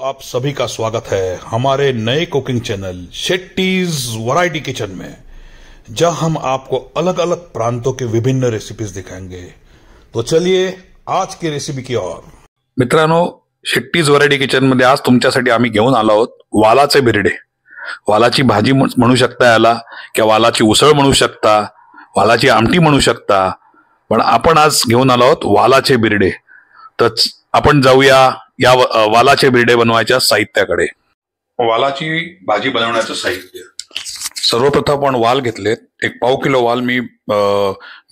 आप सभी का स्वागत है हमारे नए cooking channel Shetty's variety kitchen में, जहां हम आपको अलग अलग प्रांतों के विभिन्न रेसिपीज दिखाएंगे। तो चलिए आज की रेसिपी की ओर। मित्रांनो, शेट्टीज वैरायटी किचन मध्ये आज तुमच्यासाठी आम्ही घेऊन आलो आहोत वालाचे बिरडे। वालाची भाजी म्हणू शकता याला, किंवा वालाची उसळ म्हणू शकता, वालाची आमटी म्हणू शकता, पण आपण आज घेऊन आलो आहोत वालाचे बिरडे। तर आपण जाऊया या वालाचे बिरडे बनवायच्या साहित्याकडे। वालाची भाजी बनवण्याचं साहित्य, सर्वप्रथम आपण वाल घेतलेत। एक पाव किलो वाल मी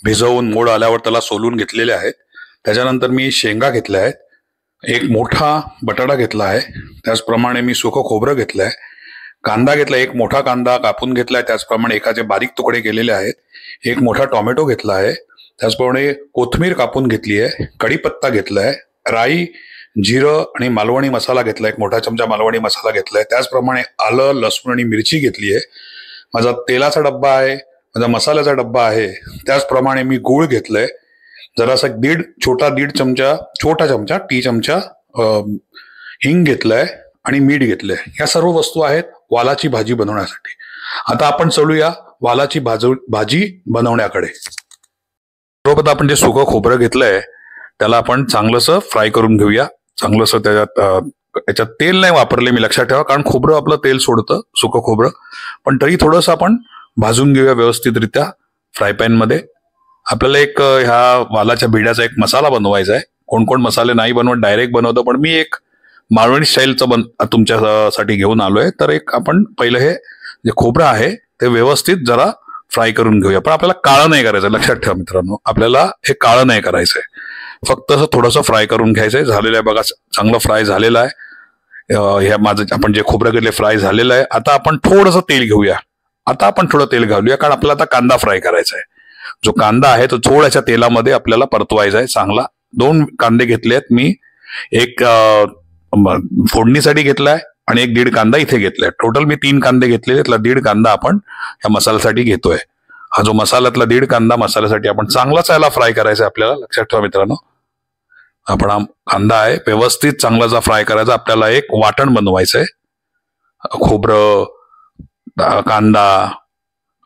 भिजवून मोड आल्यावर त्याला सोलून घेतलेले आहेत। त्याच्यानंतर मी शेंगा घेतल्या आहेत, एक मोठा बटाटा घेतला आहे, त्याचप्रमाणे मी सुकं खोबरं घेतलंय, कांदा घेतला, एक मोठा कांदा कापून घेतलाय, त्याचप्रमाणे एकाचे बारीक तुकडे केलेले आहेत, एक मोठा टोमॅटो घेतला आहे, त्याचप्रमाणे कोथिंबीर कापून घेतली आहे, कढीपत्ता घेतलाय, राई, जिरं आणि मालवणी मसाला घेतला, एक मोठा चमचा मालवणी मसाला घेतलाय, त्याचप्रमाणे आलं, लसूण आणि मिरची घेतली आहे, माझा तेलाचा डब्बा आहे, माझा मसाल्याचा डब्बा आहे, त्याचप्रमाणे मी गूळ घेतलंय, जरासा दीड चमचा टी चमचा हिंग घेतलाय आणि मीठ घेतलंय। या सर्व वस्तू आहेत वालाची भाजी बनवण्यासाठी। आता आपण चलूया वालाची भाजी बनवण्याकडे। सर्वप्रथम आपण जे सुकं खोबरं घेतलंय त्याला आपण चांगलंसं फ्राय करून घेऊया। चांगलंसं त्याच्यात तेल नाही वापरले मी, लक्षात ठेवा, कारण खोबरं आपलं तेल सोडतं, सुकं खोबरं, पण तरी थोडंसं आपण भाजून घेऊया व्यवस्थितरित्या फ्राय पॅन मध्ये। आपल्याला एक ह्या वालाच्या बिड्याचा एक मसाला बनवायचा आहे। कोण कोण मसाले नाही बनवत, डायरेक्ट बनवतो, पण मी एक मालवणी स्टाईलचं तुमच्यासाठी घेऊन आलोय। तर एक आपण पहिलं हे जे खोबरं आहे ते व्यवस्थित जरा फ्राय करून घेऊया, पण आपल्याला काळं नाही करायचं, लक्षात ठेवा मित्रांनो, आपल्याला हे काळं नाही करायचंय, फक्त असं थोडंसं फ्राय करून घ्यायचंय। झालेलं आहे बघा, चांगलं फ्राय झालेलं आहे। हे माझं आपण जे खोबरं घेतले फ्राय झालेलं आहे। आता आपण थोडंसं तेल घेऊया, थोडं तेल घालूया, कारण आपल्याला आता कांदा फ्राय करायचा आहे। जो कांदा आहे तो थोड्याशा तेलामध्ये आपल्याला परतवायचा आहे चांगला। 2 कांदे घेतले आहेत मी, एक फोडणीसाठी घेतलाय आणि 1.5 कांदा इथे घेतलाय। टोटल मी 3 कांदे घेतलेले, त्यातला 1.5 कांदा आपण या मसाल्यासाठी घेतोय। हा जो मसाल्यातला 1.5 कांदा मसाल्यासाठी आपण चांगलाच याला फ्राय करायचा आपल्याला, लक्षात ठेवा मित्रांनो। आपण हा कांदा आहे व्यवस्थित चांगलाचा फ्राय करायचा। आपल्याला एक वाटण बनवायचंय, खोबरं, कांदा,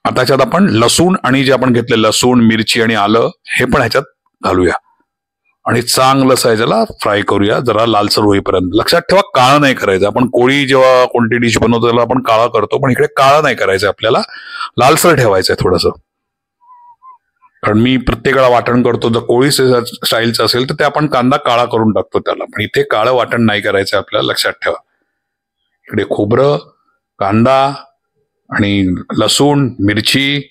आता ह्याच्यात आपण लसूण आणि जे आपण घेतले लसूण, मिरची आणि आलं हे पण ह्याच्यात घालूया आणि चांगलं याला फ्राय करूया जरा लालसर होईपर्यंत। लक्षात ठेवा, काळं नाही करायचं। आपण कोळी जेव्हा कोणती डिश बनवतो त्याला आपण काळा करतो, पण इकडे काळं नाही करायचं, आपल्याला लालसर ठेवायचंय थोडंसं। कारण मी प्रत्येक वेळा वाटण करतो, जर कोळी स्टाईलचं असेल तर ते आपण कांदा काळा करून टाकतो त्याला, पण इथे काळं वाटण नाही करायचं आपल्याला, लक्षात ठेवा। इकडे खोबरं, कांदा आणि लसूण, मिरची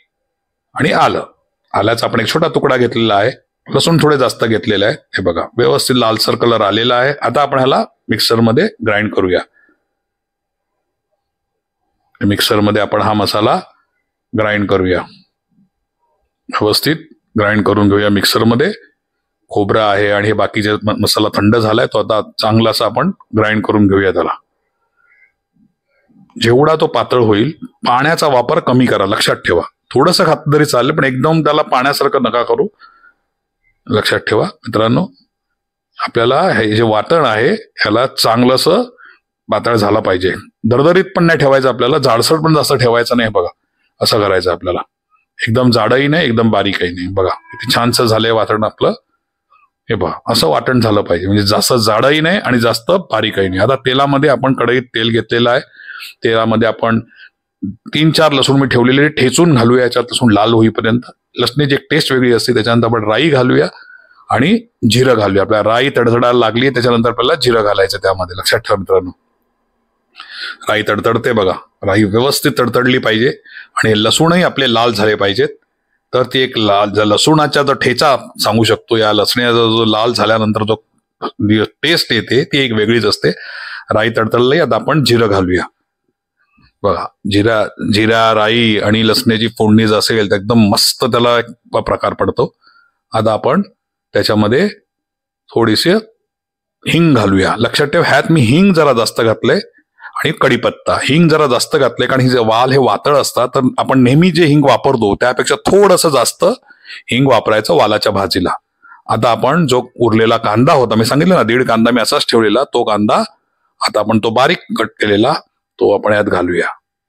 आणि आल्याचा आपण एक छोटा तुकडा घेतलेला आहे, लसूण थोडे जास्त घेतलेलं आहे। हे बघा व्यवस्थित लालसर कलर आलेला आहे। आता आपण ह्याला मिक्सरमध्ये ग्राइंड करूया। मिक्सरमध्ये आपण हा मसाला ग्राइंड करूया, व्यवस्थित ग्राइंड करून घेऊया मिक्सरमध्ये। खोबरं आहे आणि हे बाकीचे मसाला थंड झालाय, तो आता चांगलासा आपण ग्राइंड करून घेऊया त्याला। जेवढा तो पातळ होईल, पाण्याचा वापर कमी करा, लक्षात ठेवा। थोडंसं घातलं तरी चालेल, पण एकदम त्याला पाण्यासारखं नका करू, लक्षात ठेवा मित्रांनो। आपल्याला हे जे वाटण आहे ह्याला चांगलंसं पातळ झालं पाहिजे, दरदरीत पण नाही ठेवायचं आपल्याला, जाडसर पण जास्त ठेवायचं नाही। बघा असं करायचं आपल्याला, एकदम जाडही नाही एकदम बारीकही नाही। बघा किती छानसं झालंय वाटण आपलं, हे बघा असं वाटण झालं पाहिजे, म्हणजे जास्त जाडही नाही आणि जास्त बारीकही नाही। आता तेलामध्ये आपण कढईत तेल घेतलेलं आहे, तेलामध्ये आपण 3-4 लसूण मी ठेवलेले ठेचून घालूया याच्यात, लसूण लाल होईपर्यंत। लसणीची एक टेस्ट वेगळी असते। त्याच्यानंतर आपण राई घालूया आणि जिरं घालूया। आपल्याला राई तडतडायला लागली, त्याच्यानंतर आपल्याला जिरं घालायचं त्यामध्ये, लक्षात ठेवा मित्रांनो। राई तडतडते बघा, राई व्यवस्थित तडतडली पाहिजे आणि लसूणही आपले लाल झाले पाहिजेत। तर ती एक लसूणाचा जो ठेचा सांगू शकतो, या लसणाचा जो लाल झाल्यानंतर जो टेस्ट येते ती एक वेगळीच असते। राई तडतडली, आता आपण जिरं घालूया। बघा जिरा, राई आणि लसणाची फोडणी जर असेल तर एकदम मस्त त्याला प्रकार पडतो। आता आपण त्याच्यामध्ये थोडीशी हिंग घालूया। लक्षात ठेवा, ह्यात मी हिंग जरा जास्त घातलंय आणि कढीपत्ता। हिंग जरा जास्त घातलंय कारण हे वाल हे वातळ असतात, तर आपण नेहमी जे हिंग वापरतो त्यापेक्षा थोडंसं जास्त हिंग वापरायचं वालाच्या भाजीला। आता आपण जो उरलेला कांदा होता, मी सांगितलं ना 1.5 कांदा मी असाच ठेवलेला, तो कांदा आता आपण तो बारीक कट केलेला तो आपण यात घालूया.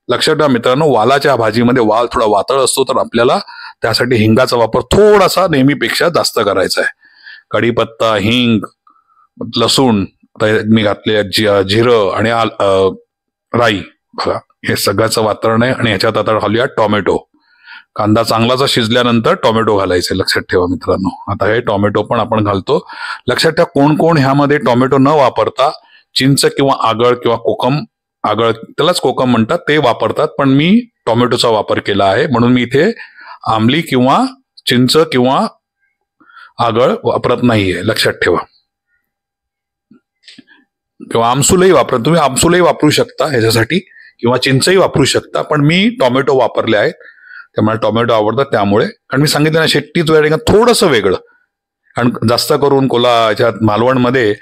लक्षात ठेवा मित्रांनो, वालाच्या भाजीमध्ये वाल थोडा वातळ असतो, तर आपल्याला त्यासाठी हिंगाचा वापर थोडासा नेहमीपेक्षा जास्त करायचा आहे. कढीपत्ता, हिंग, लसूण, मी घातले जिरं आणि राई बघा, हे सगळ्याचं वाटण आहे. आणि ह्याच्यात आता घालूया टोमॅटो. कांदा चांगलाचा शिजल्यानंतर टोमॅटो घालायचे, लक्षात ठेवा मित्रांनो. आता हे टोमॅटो पण आपण घालतो. लक्षात ठेवा कोण कोण ह्यामध्ये टोमॅटो न वापरता चिंच किंवा आगळ किंवा कोकम, आगळ त्यालाच कोकम म्हणतात, ते वापरतात, पण मी टोमॅटोचा वापर केला आहे म्हणून मी इथे आंबली किंवा चिंच किंवा आगळ वापरत नाहीये, लक्षात ठेवा. किंवा आमसूलही वापरा, तुम्ही आमसूलही वापरू शकता ह्याच्यासाठी किंवा चिंचही वापरू शकता, पण मी टोमॅटो वापरले आहेत, त्यामुळे टोमॅटो आवडतात. त्यामुळे कारण मी सांगितलं ना, शेट्टीज वरायटी थोडंसं वेगळं, कारण जास्त करून याच्यात मालवणमध्ये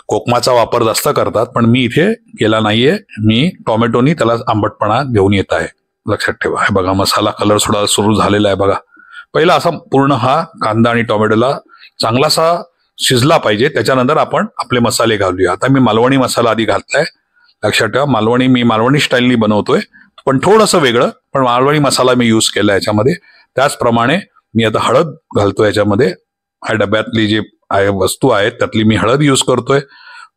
कोकमाचा वापर जास्त करतात, पण मी इथे केला नाहीये. मी टोमॅटोनी त्याला आंबटपणा घेऊन येत आहे, लक्षात ठेवा. हे बघा मसाला कलर सुद्धा सुरू झालेला आहे बघा. पहिला असा पूर्ण हा कांदा आणि टोमॅटोला चांगलासा शिजला पाहिजे, त्याच्यानंतर आपण आपले मसाले घालूया. आता मी मालवणी मसाला आधी घातलाय, लक्षात ठेवा. मी मालवणी स्टाईलनी बनवतोय, पण थोडंसं वेगळं, पण मालवणी मसाला मी यूज केला याच्यामध्ये. त्याचप्रमाणे मी आता हळद घालतोय याच्यामध्ये. ह्या डब्यातली जी वस्तू आहेत त्यातली मी हळद यूज करतोय.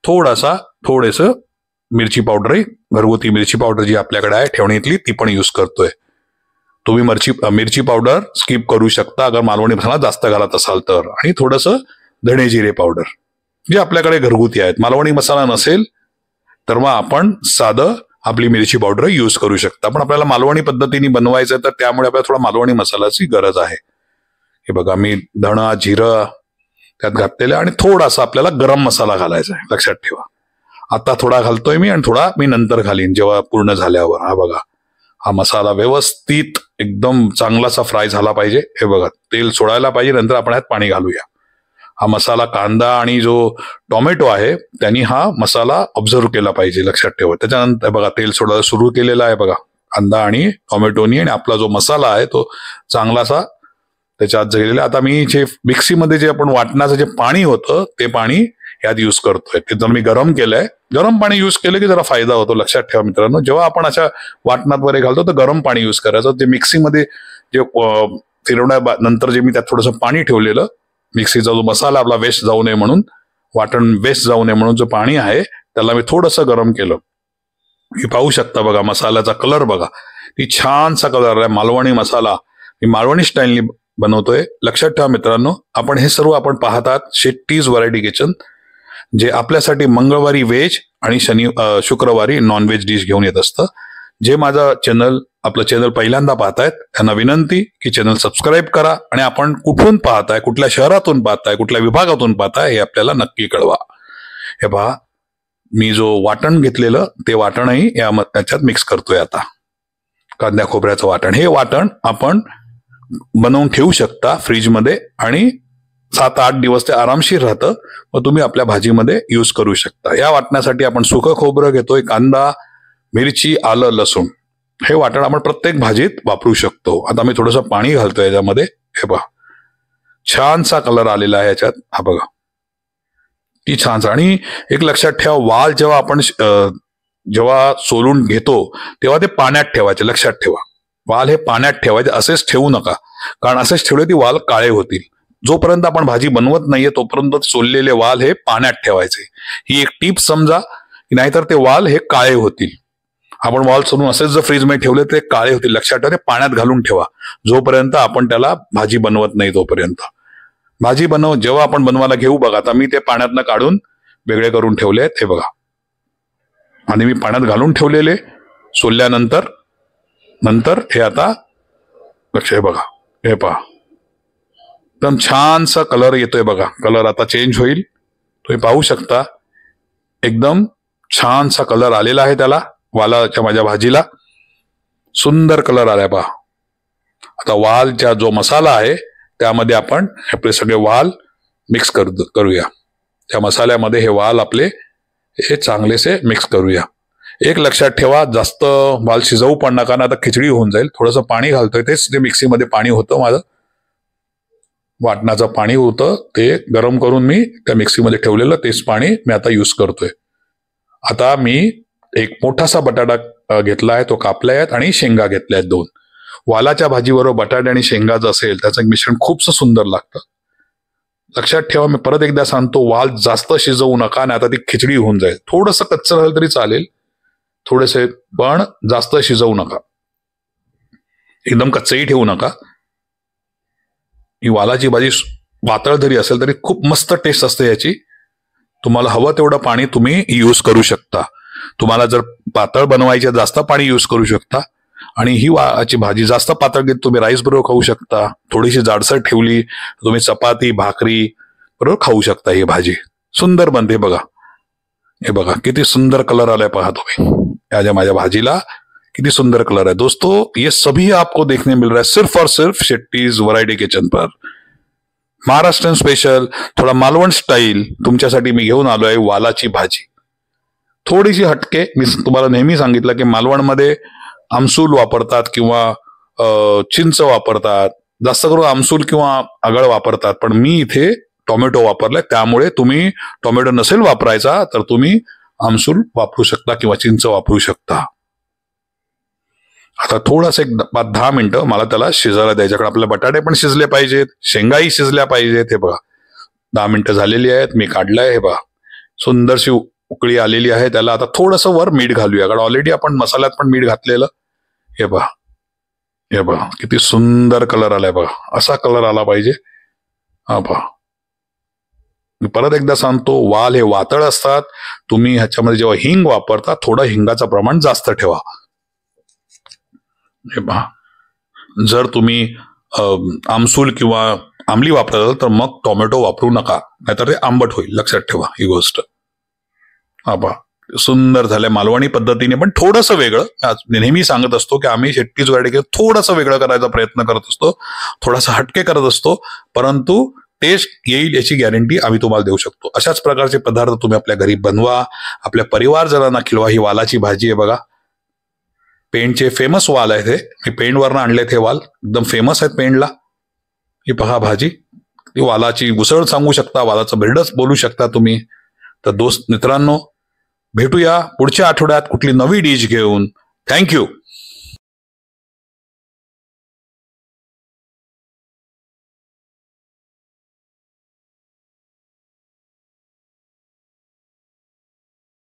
थोडंसं मिरची पावडर, घरगुती मिरची पावडर जी आपल्याकडे आहे ठेवणीतली, ती पण यूज करतोय. तुम्ही मिरची पावडर स्किप करू शकता अगर मालवणी मसाला जास्त घालत असाल तर. आणि थोडंसं धणे जिरे पावडर जे आपल्याकडे घरगुती आहेत. मालवणी मसाला नसेल तर मग आपण साधं आपली मिरची पावडर यूज करू शकता, पण आपल्याला मालवणी पद्धतीने बनवायचं तर त्यामुळे आपल्याला थोडा मालवणी मसाल्याची गरज आहे. हे बघा मी धणा जिरं त्यात घातलेलं आणि थोडासा आपल्याला गरम मसाला घालायचा आहे, लक्षात ठेवा. आता थोडा घालतोय मी आणि थोडा मी नंतर घालीन जेव्हा पूर्ण झाल्यावर. हा बघा, हा मसाला व्यवस्थित एकदम चांगलासा फ्राय झाला पाहिजे. हे बघा तेल सोडायला पाहिजे, नंतर आपण ह्यात पाणी घालूया. हा मसाला कांदा आणि जो टोमॅटो आहे त्यांनी हा मसाला ऑब्झर्व केला पाहिजे, लक्षात ठेवा. त्याच्यानंतर बघा तेल सोडायला सुरू केलेला आहे बघा कांदा आणि टोमॅटोनी, आणि आपला जो मसाला आहे तो चांगलासा त्याच्यात गेलेला. आता मी जे मिक्सीमध्ये जे आपण वाटण्याचं जे पाणी होतं ते पाणी यात यूज करतोय. ते जर मी गरम केलंय, गरम पाणी यूज केलं की जरा फायदा होतो, लक्षात ठेवा मित्रांनो. जेव्हा आपण अशा वाटणात वगैरे घालतो तर गरम पाणी यूज करायचं. ते मिक्सीमध्ये जे फिरवण्यानंतर जे मी त्यात थोडंसं पाणी ठेवलेलं, मिक्सीचा जो मसाला आपला वेस्ट जाऊ नये म्हणून, वाटण वेस्ट जाऊ नये म्हणून जो पाणी आहे त्याला मी थोडंसं गरम केलं. हे पाहू शकता बघा मसाल्याचा कलर बघा, ती छानसा कलर आहे. मालवणी मसाला मी मालवणी स्टाईलनी बनवतोय. लक्षात ठेवा मित्रांनो, आपण हे सर्व आपण पाहतात शेट्टीज व्हरायटी किचन, जे आपल्यासाठी मंगळवारी व्हेज आणि शुक्रवारी नॉन व्हेज डिश घेऊन येत असतं. जे आपलं चॅनल पहिल्यांदा पाहतायत त्यांना विनंती की चॅनल सबस्क्राईब करा, आणि आपण कुठून पाहताय, कुठल्या शहरातून पाहताय, कुठल्या विभागातून पाहताय हे आपल्याला नक्की कळवा. हे पहा मी जो वाटण घेतलेलं ते वाटणही त्याच्यात मिक्स करतोय. आता कांद्या खोबऱ्याचं वाटण, हे वाटण आपण बनवून ठेवू शकता फ्रीजमध्ये, आणि 7-8 दिवस ते आरामशीर राहतं. मग तुम्ही आपल्या भाजीमध्ये यूज करू शकता. या वाटण्यासाठी आपण सुकं खोबरं घेतोय, कांदा, मिरची, आलं, लसूण. हे वाटण आपण प्रत्येक भाजीत वापरू शकतो. आता मी थोडंसं पाणी घालतोय याच्यामध्ये. हे पहा छानसा कलर आलेला आहे याच्यात. हा बघा ती छानसा. आणि एक लक्षात ठेवा, वाल जेव्हा सोलून घेतो तेव्हा ते पाण्यात ठेवायचे, लक्षात ठेवा. वाल हे पाण्यात ठेवायचे, असेच ठेवू नका, कारण असेच ठेवले ती वाल काळे होतील. जोपर्यंत आपण भाजी बनवत नाहीये तोपर्यंत सोललेले वाल हे पाण्यात ठेवायचे. ही एक टिप समजा, नाहीतर ते वाल हे काळे होतील. आपण वाल सोडून असेच जर फ्रीजमध्ये ठेवले ते काळे होतील, लक्षात ठेवा. ते पाण्यात घालून ठेवा जोपर्यंत आपण त्याला भाजी बनवत नाही तोपर्यंत. जेव्हा आपण बनवायला घेऊ बघा, आता मी ते पाण्यातनं काढून वेगळे करून ठेवले आहेत. हे बघा, आणि मी पाण्यात घालून ठेवलेले सोलल्यानंतर हे आता लक्ष, हे बघा, हे पहा एकदम छानसा कलर येतोय बघा. कलर आता चेंज होईल, तुम्ही पाहू शकता. एकदम छानसा कलर आलेला आहे त्याला, वालाच्या माझ्या भाजीला सुंदर कलर आलाय पहा. आता वालचा जो मसाला आहे त्यामध्ये आपण आपले सगळे वाल मिक्स करूया. त्या मसाल्यामध्ये हे वाल आपले हे चांगलेसे मिक्स करूया. एक लक्षात ठेवा, जास्त वाल शिजवू पण नका, ना आता खिचडी होऊन जाईल. थोडंसं पाणी घालतोय, तेच ते मिक्सीमध्ये पाणी होतं माझं, वाटणाचं पाणी होतं, ते गरम करून मी त्या मिक्सीमध्ये ठेवलेलं तेच पाणी मी आता यूज करतोय. आता मी एक मोठासा बटाटा घेतला आहे, तो कापला आहेत आणि शेंगा घेतल्या आहेत 2. वालाच्या भाजीबरोबर बटाटे आणि शेंगा जर असेल त्याचं एक मिश्रण खूपच सुंदर लागतं. लक्षात ठेवा, मी परत एकदा सांगतो, वाल जास्त शिजवू नका, नाही आता ती खिचडी होऊन जाईल. थोडंसं कच्चं राहिलं तरी चालेल, थोडेसे, पण जास्त शिजवू नका, एकदम कच्चही ठेवू नका. ही वालाची भाजी पातळ जरी असेल तरी खूप मस्त टेस्ट असते याची. तुम्हाला हवं तेवढं पाणी तुम्ही यूज करू शकता. तुम्हाला जर पातळ बनवायची जास्त पाणी यूज करू शकता. आणि ही वालाची भाजी जास्त पातळ घेत तुम्ही राईस बरोबर खाऊ शकता. थोडीशी जाडसर ठेवली तुम्ही चपाती भाकरी बरोबर खाऊ शकता. ही भाजी सुंदर बनते बघा. हे बघा किती सुंदर कलर आलाय, पहा तुम्ही माझ्या भाजीला किती सुंदर कलर है. दोस्तों ये सभी आपको देखने मिल रहा है सिर्फ और सिर्फ शेट्टीज वैरायटी किचन पर. महाराष्ट्रन स्पेशल, थोडा मालवण स्टाईल तुमच्यासाठी मी घेऊन आलोय वालाची भाजी. थोडीशी हटके. मी तुम्हाला नेहमी सांगितलं की मालवणमध्ये आमसूल वापरतात किंवा चिंच वापरतात, जास्त करून आमसूल किंवा आगळ वापरतात, पण मी इथे टोमॅटो वापरलाय. त्यामुळे तुम्ही टोमॅटो नसेल वापरायचा तर तुम्ही आमसूल वापरू शकता किंवा चिंच वापरू शकता. आता थोडंसं एक 10 मिनिटं मला त्याला शिजायला द्यायचं, कारण आपले बटाटे पण शिजले पाहिजेत, शेंगाही शिजल्या पाहिजेत. हे बघा 10 मिनिटं झालेली आहेत, मी काढलंय. हे बघा सुंदरशी उकळी आलेली आहे. त्याला आता थोडंसं वर मीठ घालूया, कारण ऑलरेडी आपण मसाल्यात पण मीठ घातलेलं. हे पहा, हे पहा किती सुंदर कलर आलाय बघा. असा कलर आला पाहिजे. हा पहा, मी परत एकदा सांगतो, वाल हे वातळ असतात. तुम्ही ह्याच्यामध्ये जेव्हा हिंग वापरता थोडं हिंगाचं प्रमाण जास्त ठेवा. हे पहा, जर तुम्ही आमसूल किंवा आंबली वापरत तर मग टोमॅटो वापरू नका, नाहीतर ते आंबट होईल. लक्षात ठेवा ही गोष्ट. हा पहा सुंदर झालंय मालवणी पद्धतीने, पण थोडंसं वेगळं. नेहमी सांगत असतो की आम्ही शेट्टीज वैरायटी थोडंसं वेगळं करायचा प्रयत्न करत असतो, थोडासा हटके करत असतो, परंतु टेस्ट येईल याची गॅरंटी आम्ही तुम्हाला देऊ शकतो. अशाच प्रकारचे पदार्थ तुम्ही आपल्या घरी बनवा, आपल्या परिवारजनांना खिलवा. ही वालाची भाजी आहे बघा. पेणचे फेमस वाल आहेत हे. मी पेणवरनं आणलेत हे वाल, एकदम फेमस आहेत पेणला. ही पहा भाजी, ती वालाची उसळ सांगू शकता, वालाचं बिरडच बोलू शकता तुम्ही. तर दोस्त मित्रांनो, भेटूया पुढच्या आठवड्यात कुठली नवी डिश घेऊन. थँक्यू.